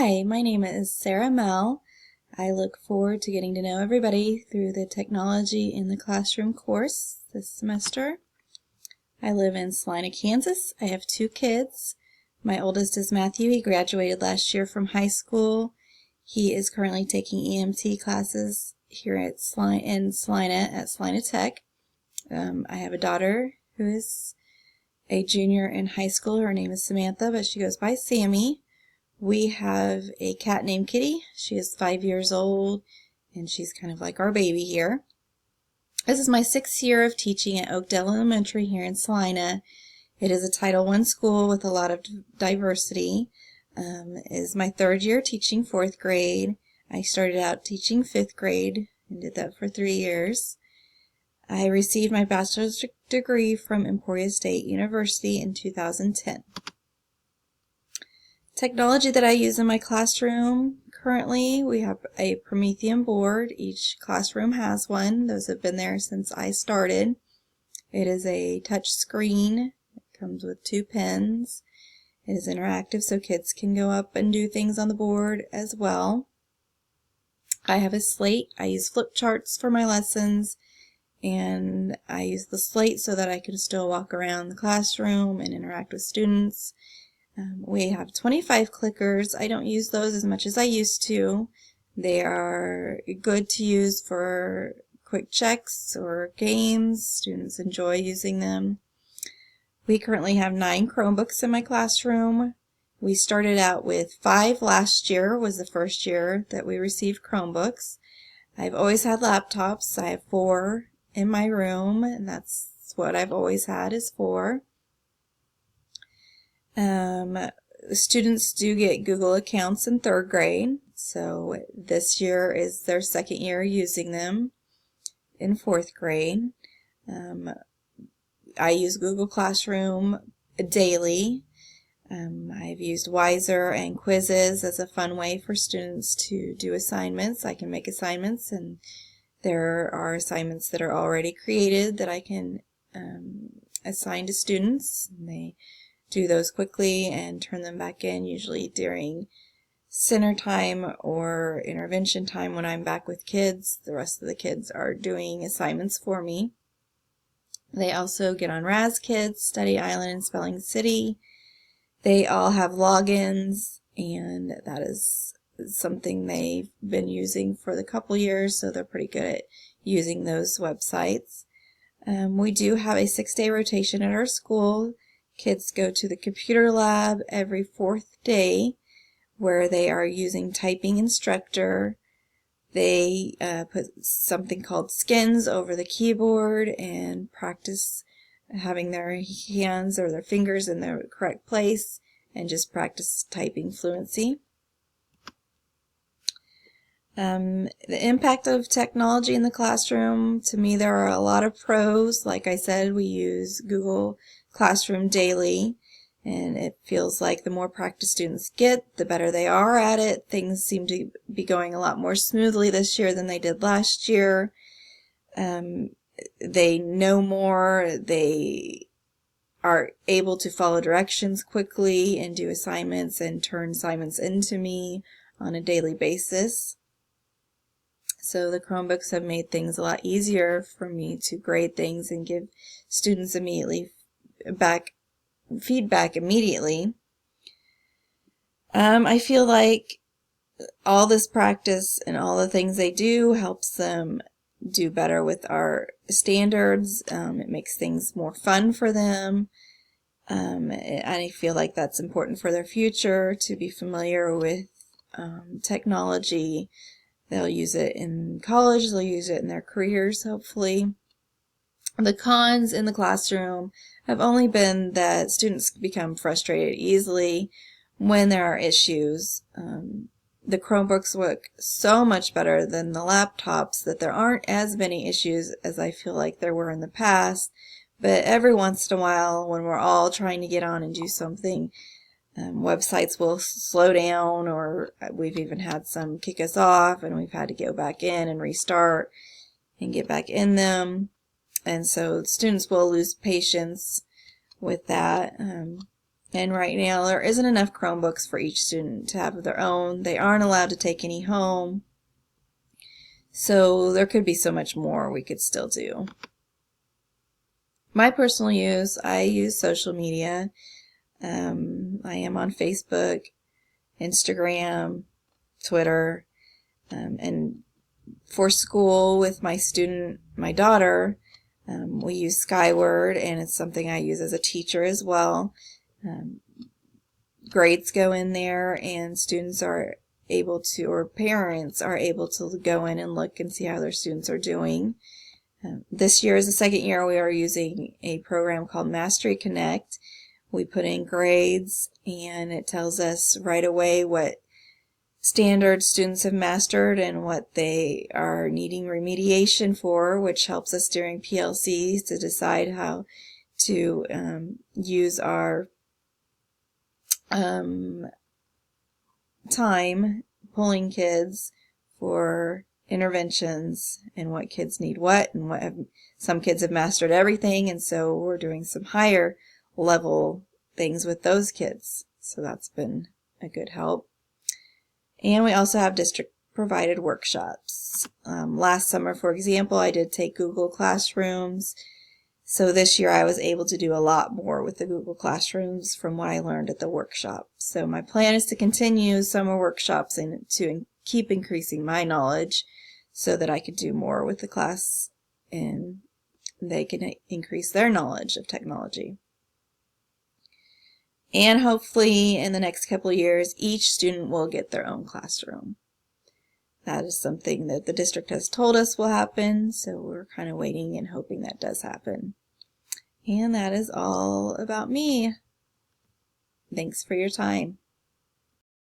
Hi, my name is Sarah Mell. I look forward to getting to know everybody through the Technology in the Classroom course this semester. I live in Salina, Kansas. I have 2 kids. My oldest is Matthew. He graduated last year from high school. He is currently taking EMT classes here at Salina at Salina Tech. I have a daughter who is a junior in high school. Her name is Samantha, but she goes by Sammy. We have a cat named Kitty. She is 5 years old, and she's kind of like our baby here. This is my 6th year of teaching at Oakdale Elementary here in Salina. It is a Title I school with a lot of diversity. It is my 3rd year teaching 4th grade. I started out teaching 5th grade and did that for 3 years. I received my bachelor's degree from Emporia State University in 2010. Technology that I use in my classroom currently, we have a Promethean board. Each classroom has one. Those have been there since I started. It is a touch screen. It comes with 2 pens. It is interactive so kids can go up and do things on the board as well. I have a slate. I use flip charts for my lessons, and I use the slate so that I can still walk around the classroom and interact with students. We have 25 clickers. I don't use those as much as I used to. They are good to use for quick checks or games. Students enjoy using them. We currently have 9 Chromebooks in my classroom. We started out with 5 last year, was the first year that we received Chromebooks. I've always had laptops. I have 4 in my room, and that's what I've always had is 4. Students do get Google accounts in 3rd grade, so this year is their 2nd year using them in 4th grade. I use Google Classroom daily. I've used Wiser and quizzes as a fun way for students to do assignments. I can make assignments, and there are assignments that are already created that I can assign to students. And they do those quickly and turn them back in, usually during center time or intervention time when I'm back with kids. The rest of the kids are doing assignments for me. They also get on RazKids, Study Island, and Spelling City. They all have logins, and that is something they've been using for the couple years, so they're pretty good at using those websites. We do have a 6-day rotation at our school. Kids go to the computer lab every 4th day where they are using Typing Instructor. They put something called skins over the keyboard and practice having their hands or their fingers in the correct place and just practice typing fluency. The impact of technology in the classroom, to me there are a lot of pros. Like I said, we use Google Classroom daily, and it feels like the more practice students get, the better they are at it. Things seem to be going a lot more smoothly this year than they did last year. They know more, they are able to follow directions quickly and do assignments and turn assignments into me on a daily basis. So the Chromebooks have made things a lot easier for me to grade things and give students feedback immediately. I feel like all this practice and all the things they do helps them do better with our standards. It makes things more fun for them. I feel like that's important for their future, to be familiar with technology. They'll use it in college, they'll use it in their careers, hopefully. The cons in the classroom have only been that students become frustrated easily when there are issues. The Chromebooks work so much better than the laptops that there aren't as many issues as I feel like there were in the past. But every once in a while, when we're all trying to get on and do something, websites will slow down, or we've even had some kick us off and we've had to go back in and restart and get back in them. And so students will lose patience with that. And right now there isn't enough Chromebooks for each student to have their own. They aren't allowed to take any home. So there could be so much more we could still do. My personal use, I use social media. I am on Facebook, Instagram, Twitter, and for school with my daughter, we use Skyward, and it's something I use as a teacher as well. Grades go in there, and students are able to, or parents are able to go in and look and see how their students are doing. This year is the second year we are using a program called Mastery Connect. We put in grades, and it tells us right away what standards students have mastered and what they are needing remediation for, which helps us during PLCs to decide how to use our time pulling kids for interventions and what kids need what, and some kids have mastered everything, and so we're doing some higher level things with those kids. So that's been a good help. And we also have district provided workshops. Last summer, for example, I did take Google Classrooms. So this year I was able to do a lot more with the Google Classrooms from what I learned at the workshop. So my plan is to continue summer workshops and to keep increasing my knowledge so that I could do more with the class and they can increase their knowledge of technology. And hopefully in the next couple of years, each student will get their own classroom. That is something that the district has told us will happen, so we're kind of waiting and hoping that does happen. And that is all about me. Thanks for your time.